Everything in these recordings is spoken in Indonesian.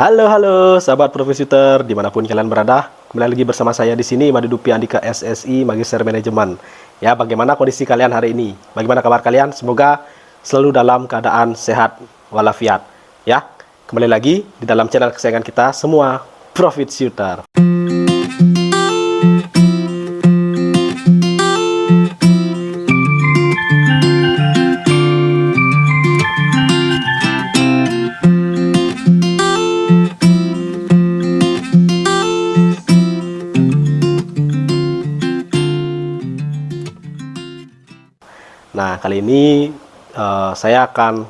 Halo, halo, sahabat Profesitor, dimanapun kalian berada. Kembali lagi bersama saya di sini, Madi Dupi Andika SSI, Magister Manajemen. Ya, bagaimana kondisi kalian hari ini? Bagaimana kabar kalian? Semoga selalu dalam keadaan sehat walafiat. Ya, kembali lagi di dalam channel kesayangan kita semua, Profit Shooter. Nah, kali ini saya akan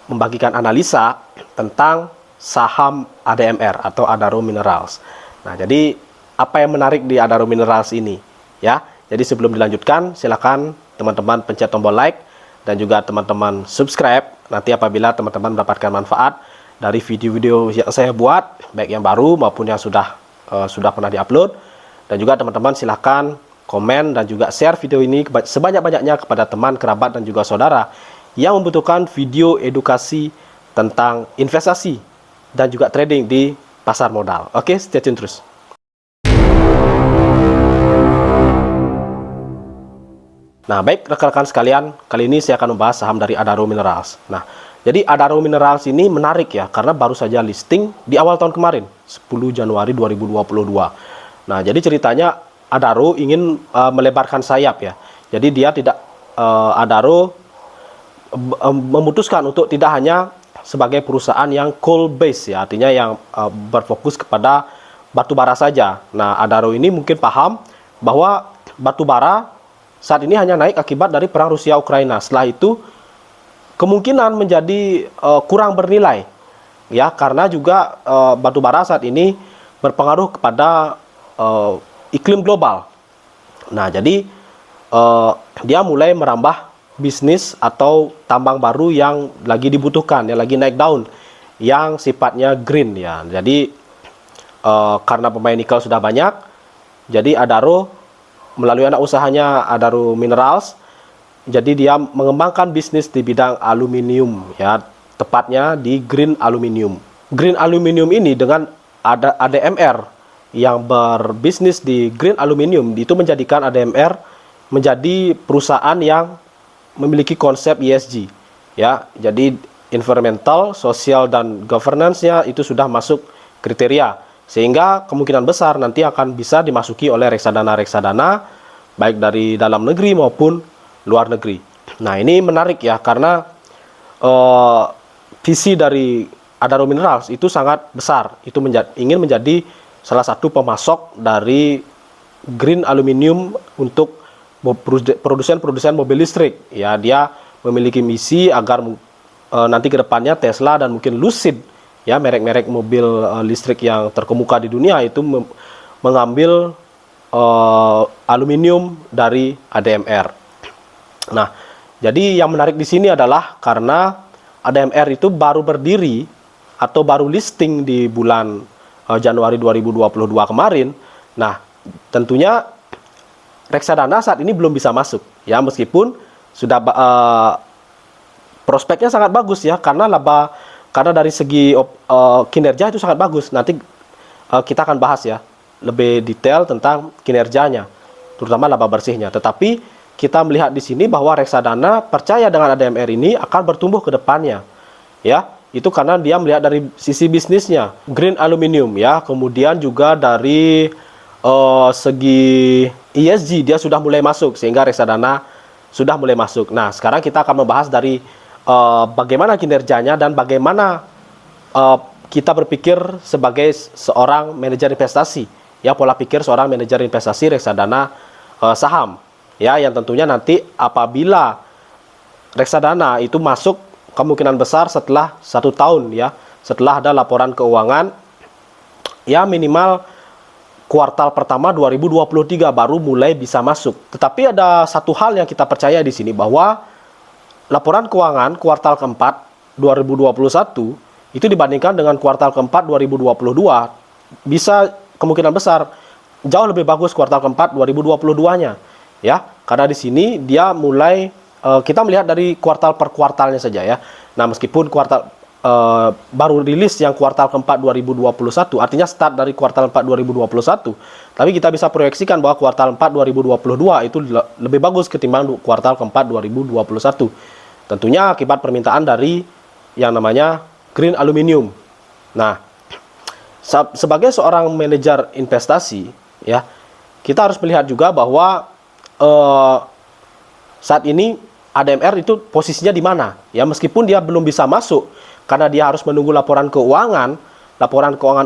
membagikan analisa tentang saham ADMR atau Adaro Minerals. Nah, jadi apa yang menarik di Adaro Minerals ini? Ya, jadi sebelum dilanjutkan, silakan teman-teman pencet tombol like dan juga teman-teman subscribe. Nanti apabila teman-teman mendapatkan manfaat dari video-video yang saya buat, baik yang baru maupun yang sudah pernah diupload, dan juga teman-teman silakan komen dan juga share video ini sebanyak-banyaknya kepada teman, kerabat, dan juga saudara yang membutuhkan video edukasi tentang investasi dan juga trading di pasar modal. Oke, stay tune terus. Nah, baik rekan-rekan sekalian, kali ini saya akan membahas saham dari Adaro Minerals. Nah, jadi Adaro Minerals ini menarik ya, karena baru saja listing di awal tahun kemarin, 10 Januari 2022. Nah, jadi ceritanya Adaro ingin melebarkan sayap ya. Jadi dia Adaro memutuskan untuk tidak hanya sebagai perusahaan yang coal base ya, artinya yang berfokus kepada batu bara saja. Nah, Adaro ini mungkin paham bahwa batu bara saat ini hanya naik akibat dari perang Rusia Ukraina. Setelah itu kemungkinan menjadi kurang bernilai ya, karena juga batu bara saat ini berpengaruh kepada iklim global. Nah, jadi dia mulai merambah bisnis atau tambang baru yang lagi dibutuhkan, yang lagi naik daun, yang sifatnya green ya. Jadi karena pemain nikel sudah banyak, jadi Adaro melalui anak usahanya Adaro Minerals, jadi dia mengembangkan bisnis di bidang aluminium ya, tepatnya di green aluminium. Green aluminium ini dengan ADMR yang berbisnis di green aluminium itu menjadikan ADMR menjadi perusahaan yang memiliki konsep ESG ya. Jadi environmental, social, dan governance-nya itu sudah masuk kriteria, sehingga kemungkinan besar nanti akan bisa dimasuki oleh reksadana baik dari dalam negeri maupun luar negeri. Nah, ini menarik ya, karena visi dari Adaro Minerals itu sangat besar, itu ingin menjadi salah satu pemasok dari green aluminium untuk produsen mobil listrik ya. Dia memiliki misi agar nanti ke depannya Tesla dan mungkin Lucid ya, merek-merek mobil listrik yang terkemuka di dunia itu mengambil aluminium dari ADMR. Nah, jadi yang menarik di sini adalah karena ADMR itu baru berdiri atau baru listing di bulan Januari 2022 kemarin. Nah, tentunya reksadana saat ini belum bisa masuk ya, meskipun sudah prospeknya sangat bagus ya, karena dari segi kinerja itu sangat bagus. Nanti kita akan bahas ya lebih detail tentang kinerjanya, terutama laba bersihnya. Tetapi kita melihat di sini bahwa reksadana percaya dengan ADMR ini akan bertumbuh ke depannya ya. Itu karena dia melihat dari sisi bisnisnya, green aluminium ya, kemudian juga dari segi ESG dia sudah mulai masuk, sehingga reksadana sudah mulai masuk. Nah, sekarang kita akan membahas dari bagaimana kinerjanya dan bagaimana kita berpikir sebagai seorang manajer investasi ya, pola pikir seorang manajer investasi reksadana saham ya, yang tentunya nanti apabila reksadana itu masuk kemungkinan besar setelah 1 tahun ya, setelah ada laporan keuangan ya, minimal kuartal pertama 2023 baru mulai bisa masuk. Tetapi ada satu hal yang kita percaya di sini, bahwa laporan keuangan kuartal keempat 2021 itu dibandingkan dengan kuartal keempat 2022 bisa kemungkinan besar jauh lebih bagus kuartal keempat 2022-nya ya, karena di sini dia mulai kita melihat dari kuartal per kuartalnya saja ya. Nah, meskipun baru rilis yang kuartal keempat 2021, artinya start dari kuartal 4 2021. Tapi kita bisa proyeksikan bahwa kuartal 4 2022 itu lebih bagus ketimbang kuartal keempat 2021. Tentunya akibat permintaan dari yang namanya green aluminium. Nah, sebagai seorang manajer investasi, ya, kita harus melihat juga bahwa saat ini ADMR itu posisinya di mana, ya, meskipun dia belum bisa masuk karena dia harus menunggu laporan keuangan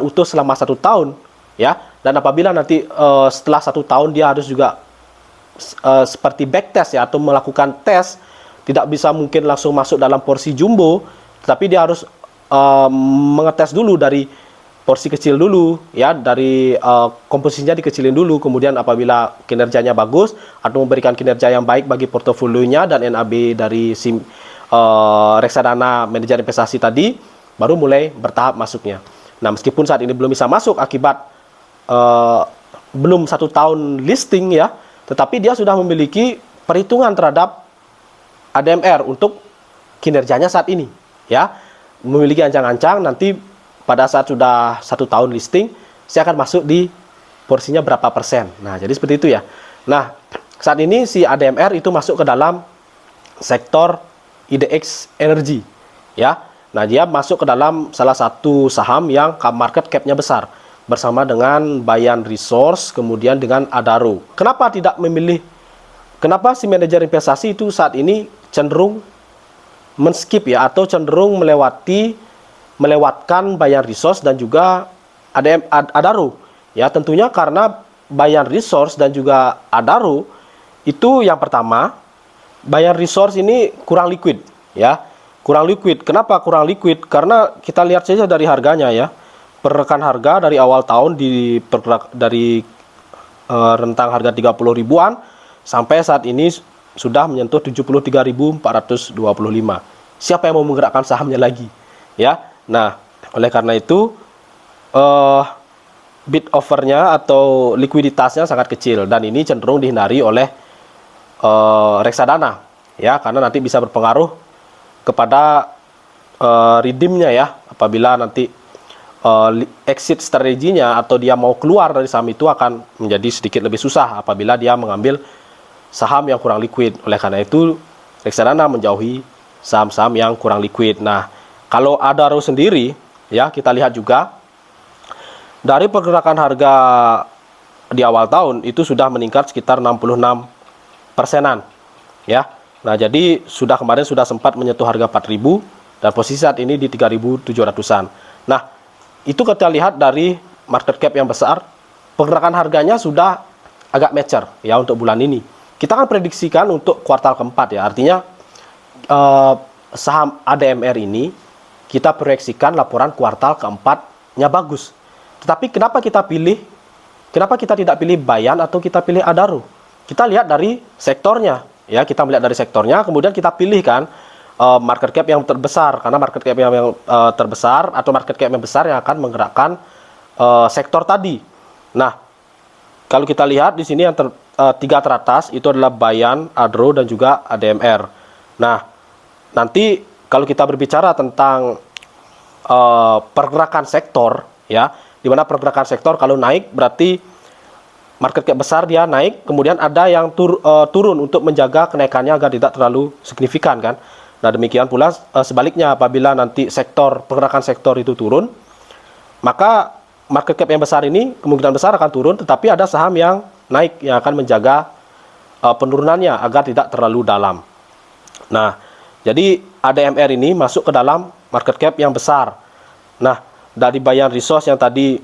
utuh selama 1 tahun, ya, dan apabila nanti setelah 1 tahun dia harus juga seperti backtest, ya, atau melakukan tes, tidak bisa mungkin langsung masuk dalam porsi jumbo, tetapi dia harus mengetes dulu dari porsi kecil dulu, ya, dari komposisinya dikecilin dulu, kemudian apabila kinerjanya bagus atau memberikan kinerja yang baik bagi portofolionya dan NAB dari reksadana manajer investasi tadi, baru mulai bertahap masuknya. Nah, meskipun saat ini belum bisa masuk akibat belum 1 tahun listing, ya, tetapi dia sudah memiliki perhitungan terhadap ADMR untuk kinerjanya saat ini, ya, memiliki ancang-ancang nanti pada saat sudah 1 tahun listing, saya akan masuk di porsinya berapa persen. Nah, jadi seperti itu, ya. Nah, saat ini si ADMR itu masuk ke dalam sektor IDX Energy, ya. Nah, dia masuk ke dalam salah satu saham yang market cap-nya besar, bersama dengan Bayan Resource, kemudian dengan Adaro. Kenapa kenapa si manajer investasi itu saat ini cenderung men-skip, ya, atau cenderung melewatkan Bayan Resource dan juga Adaro, ya, tentunya karena Bayan Resource dan juga Adaro itu, yang pertama, Bayan Resource ini kurang liquid, ya, kurang liquid. Kenapa kurang liquid? Karena kita lihat saja dari harganya, ya, pergerakan harga dari awal tahun dari rentang harga 30 ribuan sampai saat ini sudah menyentuh 73.425. Siapa yang mau menggerakkan sahamnya lagi, ya? Nah, oleh karena itu bid offernya atau likuiditasnya sangat kecil, dan ini cenderung dihindari oleh reksadana, ya, karena nanti bisa berpengaruh kepada redeemnya, ya, apabila nanti exit strateginya atau dia mau keluar dari saham itu akan menjadi sedikit lebih susah apabila dia mengambil saham yang kurang liquid. Oleh karena itu reksadana menjauhi saham-saham yang kurang liquid. Nah, kalau Adaro sendiri, ya, kita lihat juga dari pergerakan harga di awal tahun itu sudah meningkat sekitar 66%-an, ya. Nah, jadi kemarin sudah sempat menyentuh harga 4.000 dan posisi saat ini di 3.700-an. Nah, itu kita lihat dari market cap yang besar, pergerakan harganya sudah agak mature, ya, untuk bulan ini. Kita akan prediksikan untuk kuartal keempat, ya, artinya saham ADMR ini kita proyeksikan laporan kuartal keempatnya bagus. Tetapi kenapa kita tidak pilih Bayan atau kita pilih Adaro? Kita lihat dari sektornya, ya, kita melihat dari sektornya, kemudian kita pilihkan market cap yang terbesar, karena market cap yang terbesar atau market cap yang besar yang akan menggerakkan sektor tadi. Nah, kalau kita lihat di sini yang tiga teratas itu adalah Bayan, Adaro, dan juga ADMR. Nah, nanti kalau kita berbicara tentang pergerakan sektor, ya, di mana pergerakan sektor kalau naik berarti market cap besar dia naik, kemudian ada yang turun untuk menjaga kenaikannya agar tidak terlalu signifikan, kan. Nah, demikian pula sebaliknya apabila nanti pergerakan sektor itu turun, maka market cap yang besar ini kemungkinan besar akan turun, tetapi ada saham yang naik yang akan menjaga penurunannya agar tidak terlalu dalam. Nah, jadi ADMR ini masuk ke dalam market cap yang besar. Nah, dari Bayan Resource yang tadi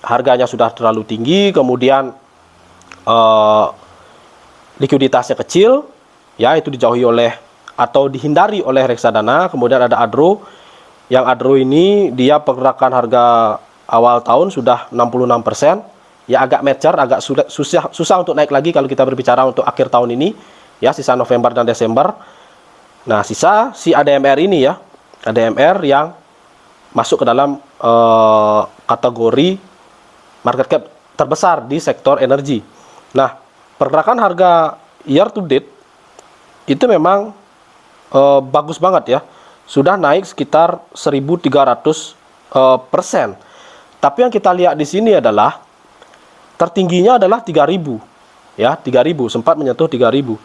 harganya sudah terlalu tinggi, kemudian likuiditasnya kecil, ya, itu dijauhi atau dihindari oleh reksadana. Kemudian ada Adaro, yang Adaro ini dia pergerakan harga awal tahun sudah 66%, ya, agak mature, agak susah untuk naik lagi kalau kita berbicara untuk akhir tahun ini, ya, sisa November dan Desember. Nah, sisa si ADMR ini, ya, ADMR yang masuk ke dalam kategori market cap terbesar di sektor energi. Nah, pergerakan harga year to date itu memang bagus banget, ya. sudah naik sekitar 1.300%. Tapi yang kita lihat di sini adalah tertingginya adalah 3.000, ya, 3.000 sempat menyentuh 3.000.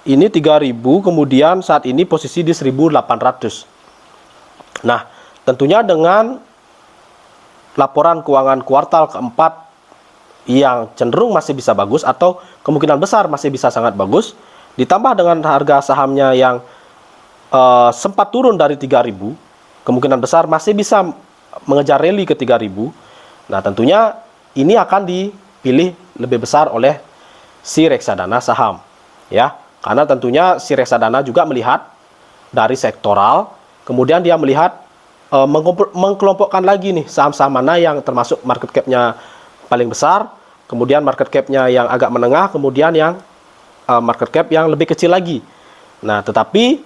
Ini 3.000, kemudian saat ini posisi di 1.800. Nah, tentunya dengan laporan keuangan kuartal keempat yang cenderung masih bisa bagus atau kemungkinan besar masih bisa sangat bagus, ditambah dengan harga sahamnya yang sempat turun dari 3.000, kemungkinan besar masih bisa mengejar rally ke 3.000. Nah, tentunya ini akan dipilih lebih besar oleh si reksadana saham, ya. Karena tentunya si reksadana juga melihat dari sektoral, kemudian dia melihat mengkelompokkan lagi nih saham-saham mana yang termasuk market cap-nya paling besar, kemudian market cap-nya yang agak menengah, kemudian yang market cap yang lebih kecil lagi. Nah, tetapi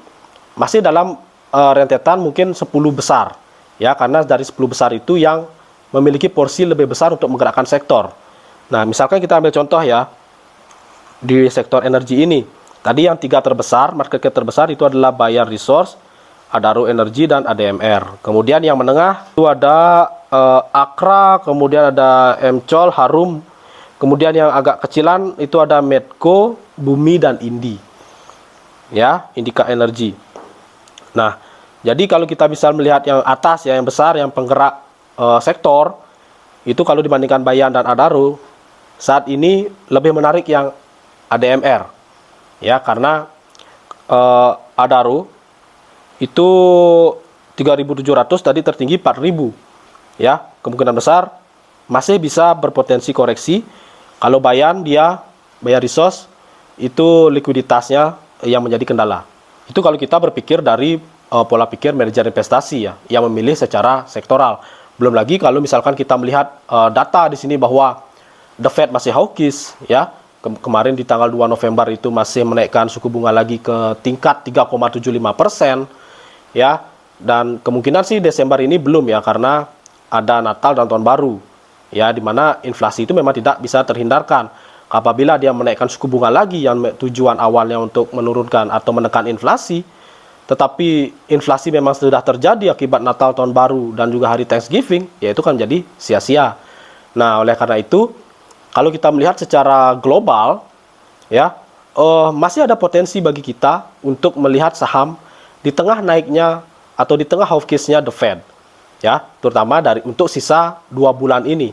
masih dalam rentetan mungkin 10 besar, ya, karena dari 10 besar itu yang memiliki porsi lebih besar untuk menggerakkan sektor. Nah, misalkan kita ambil contoh ya, di sektor energi ini, tadi yang 3 terbesar, market cap terbesar itu adalah Bayan Resource, Adaro Energy, dan ADMR. Kemudian yang menengah itu ada Akra, kemudian ada Mcol, Harum. Kemudian yang agak kecilan itu ada Medco, Bumi, dan Indi. Ya, Indika Energy. Nah, jadi kalau kita bisa melihat yang atas, ya, yang besar, yang penggerak sektor, itu kalau dibandingkan Bayan dan Adaro, saat ini lebih menarik yang ADMR. Ya, karena Adaro itu 3.700, tadi tertinggi 4.000. Ya, kemungkinan besar masih bisa berpotensi koreksi. Kalau Bayan Resource itu likuiditasnya yang menjadi kendala. Itu kalau kita berpikir dari pola pikir manajer investasi, ya, yang memilih secara sektoral. Belum lagi kalau misalkan kita melihat data di sini bahwa The Fed masih hawkish, ya. Kemarin di tanggal 2 November itu masih menaikkan suku bunga lagi ke tingkat 3,75%, ya. Dan kemungkinan sih Desember ini belum, ya, karena ada Natal dan Tahun Baru, ya, di mana inflasi itu memang tidak bisa terhindarkan. Apabila dia menaikkan suku bunga lagi yang tujuan awalnya untuk menurunkan atau menekan inflasi, tetapi inflasi memang sudah terjadi akibat Natal, Tahun Baru, dan juga hari Thanksgiving, ya, itu kan jadi sia-sia. Nah, oleh karena itu, kalau kita melihat secara global, ya, masih ada potensi bagi kita untuk melihat saham di tengah naiknya atau di tengah hawkish-nya The Fed, ya, terutama untuk sisa 2 bulan ini,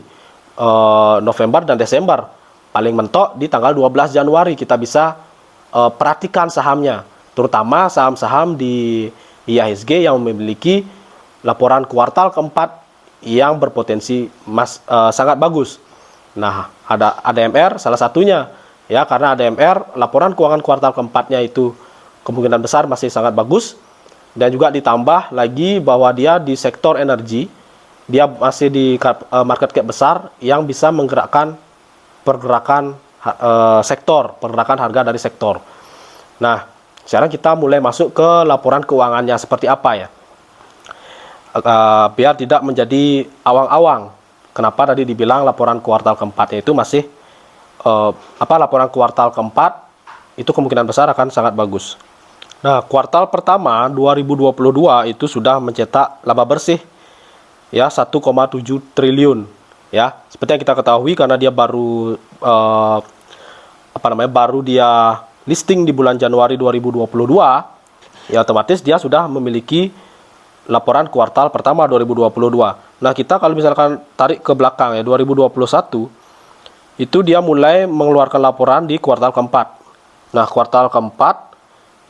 November dan Desember. Paling mentok di tanggal 12 Januari kita bisa perhatikan sahamnya, terutama saham-saham di IHSG yang memiliki laporan kuartal keempat yang berpotensi sangat bagus. Nah, ada ADMR salah satunya, ya, karena ADMR laporan keuangan kuartal keempatnya itu kemungkinan besar masih sangat bagus, dan juga ditambah lagi bahwa dia di sektor energi, dia masih di market cap besar yang bisa menggerakkan pergerakan pergerakan harga dari sektor. Nah, sekarang kita mulai masuk ke laporan keuangannya seperti apa, ya, biar tidak menjadi awang-awang. Kenapa tadi dibilang laporan kuartal keempatnya itu masih laporan kuartal keempat itu kemungkinan besar akan sangat bagus. Nah, kuartal pertama 2022 itu sudah mencetak laba bersih, ya, 1,7 triliun, ya. Seperti yang kita ketahui, karena dia baru baru dia listing di bulan Januari 2022, ya, otomatis dia sudah memiliki laporan kuartal pertama 2022. Nah, kita kalau misalkan tarik ke belakang, ya, 2021 itu dia mulai mengeluarkan laporan di kuartal keempat. Nah, kuartal keempat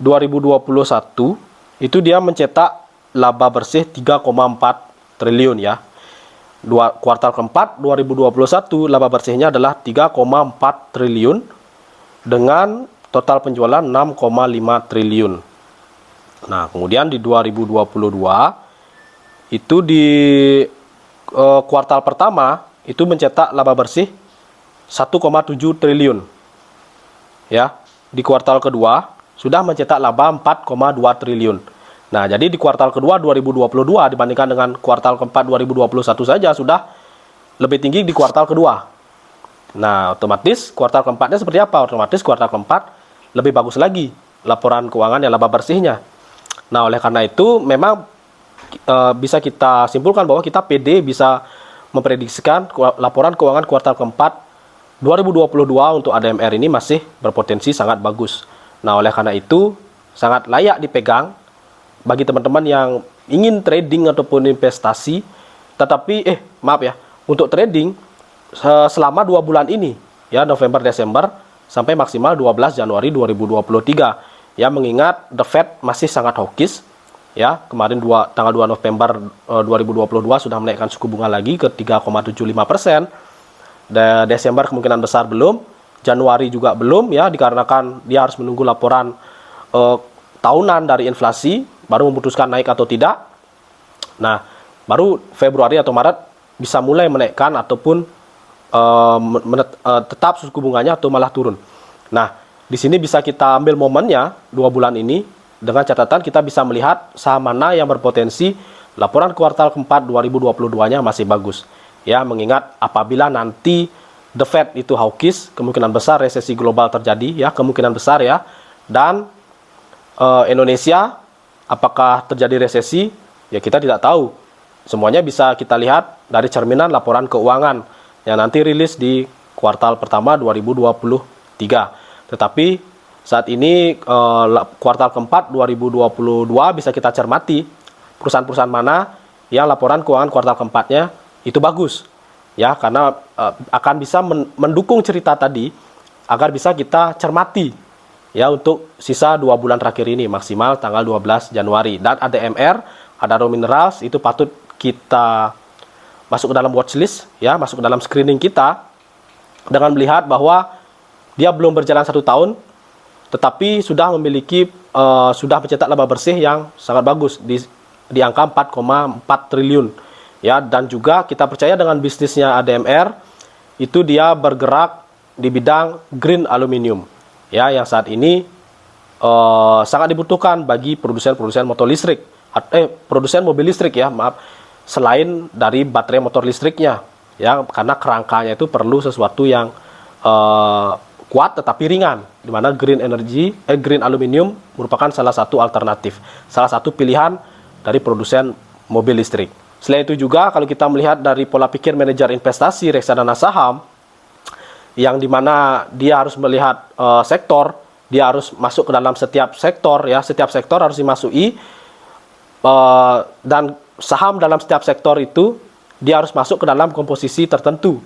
2021 itu dia mencetak laba bersih 3,4 triliun, ya. Kuartal keempat 2021 laba bersihnya adalah 3,4 triliun dengan total penjualan 6,5 triliun. Nah, kemudian di 2022 itu di kuartal pertama itu mencetak laba bersih 1,7 triliun. Ya, di kuartal kedua sudah mencetak laba 4,2 triliun. Nah, jadi di kuartal kedua 2022 dibandingkan dengan kuartal keempat 2021 saja sudah lebih tinggi di kuartal kedua. Nah, otomatis kuartal keempatnya seperti apa? Otomatis kuartal keempat lebih bagus lagi. laporan keuangan yang laba bersihnya. Nah, oleh karena itu memang bisa kita simpulkan bahwa kita pede bisa memprediksikan laporan keuangan kuartal keempat 2022 untuk ADMR ini masih berpotensi sangat bagus. Nah, oleh karena itu sangat layak dipegang bagi teman-teman yang ingin trading ataupun investasi, tetapi maaf ya, untuk trading selama 2 bulan ini ya, November Desember sampai maksimal 12 Januari 2023 ya, mengingat The Fed masih sangat hawkish ya. Kemarin tanggal 2 November 2022 sudah menaikkan suku bunga lagi ke 3,75%. Desember kemungkinan besar belum, Januari juga belum ya, dikarenakan dia harus menunggu laporan tahunan dari inflasi baru memutuskan naik atau tidak. Nah, baru Februari atau Maret bisa mulai menaikkan ataupun tetap suku bunganya atau malah turun. Nah, di sini bisa kita ambil momennya 2 bulan ini dengan catatan kita bisa melihat saham mana yang berpotensi laporan kuartal keempat 2022-nya masih bagus. Ya, mengingat apabila nanti The Fed itu hawkish, kemungkinan besar resesi global terjadi ya, kemungkinan besar ya. Dan Indonesia apakah terjadi resesi? Ya, kita tidak tahu. Semuanya bisa kita lihat dari cerminan laporan keuangan yang nanti rilis di kuartal pertama 2023. Tetapi saat ini kuartal keempat 2022 bisa kita cermati perusahaan-perusahaan mana yang laporan keuangan kuartal keempatnya itu bagus ya, karena akan bisa mendukung cerita tadi agar bisa kita cermati ya untuk sisa 2 bulan terakhir ini maksimal tanggal 12 Januari. Dan ADMR, Adaro Minerals itu patut kita masuk ke dalam watchlist ya, masuk ke dalam screening kita dengan melihat bahwa dia belum berjalan 1 tahun tetapi sudah memiliki sudah mencetak laba bersih yang sangat bagus di angka 4,4 triliun ya. Dan juga kita percaya dengan bisnisnya ADMR itu dia bergerak di bidang green aluminium ya, yang saat ini sangat dibutuhkan bagi produsen-produsen motor listrik, produsen mobil listrik ya, maaf, selain dari baterai motor listriknya ya, karena kerangkanya itu perlu sesuatu yang kuat tetapi ringan, di mana green aluminium merupakan salah satu alternatif, salah satu pilihan dari produsen mobil listrik. Selain itu juga kalau kita melihat dari pola pikir manajer investasi reksadana saham, yang dimana dia harus melihat sektor, dia harus masuk ke dalam setiap sektor ya, setiap sektor harus dimasuki, dan saham dalam setiap sektor itu dia harus masuk ke dalam komposisi tertentu.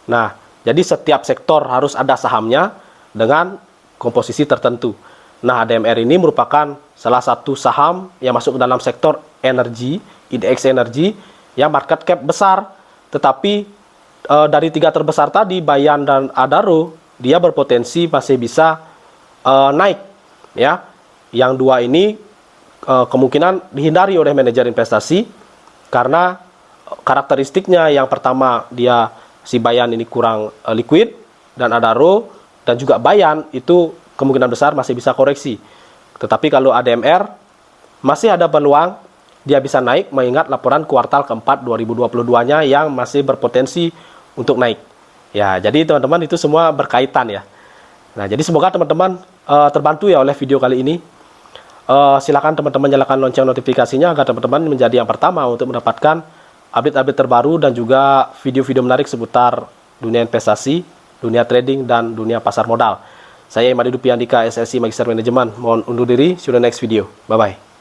Nah, jadi setiap sektor harus ada sahamnya dengan komposisi tertentu. Nah, ADMR ini merupakan salah satu saham yang masuk ke dalam sektor energi, IDX energi, yang market cap besar. Tetapi dari 3 terbesar tadi, Bayan dan Adaro, dia berpotensi masih bisa naik. Ya, yang 2 ini kemungkinan dihindari oleh manajer investasi karena karakteristiknya yang pertama dia si Bayan ini kurang liquid, dan Adaro dan juga Bayan itu kemungkinan besar masih bisa koreksi. Tetapi kalau ADMR masih ada peluang dia bisa naik mengingat laporan kuartal keempat 2022-nya yang masih berpotensi untuk naik. Ya, jadi teman-teman itu semua berkaitan ya. Nah, jadi semoga teman-teman terbantu ya oleh video kali ini. Silakan teman-teman nyalakan lonceng notifikasinya agar teman-teman menjadi yang pertama untuk mendapatkan update-update terbaru dan juga video-video menarik seputar dunia investasi, dunia trading, dan dunia pasar modal. Saya Imadi Dupiandika, SSC Magister Manajemen. Mohon undur diri, see you in the next video. Bye-bye.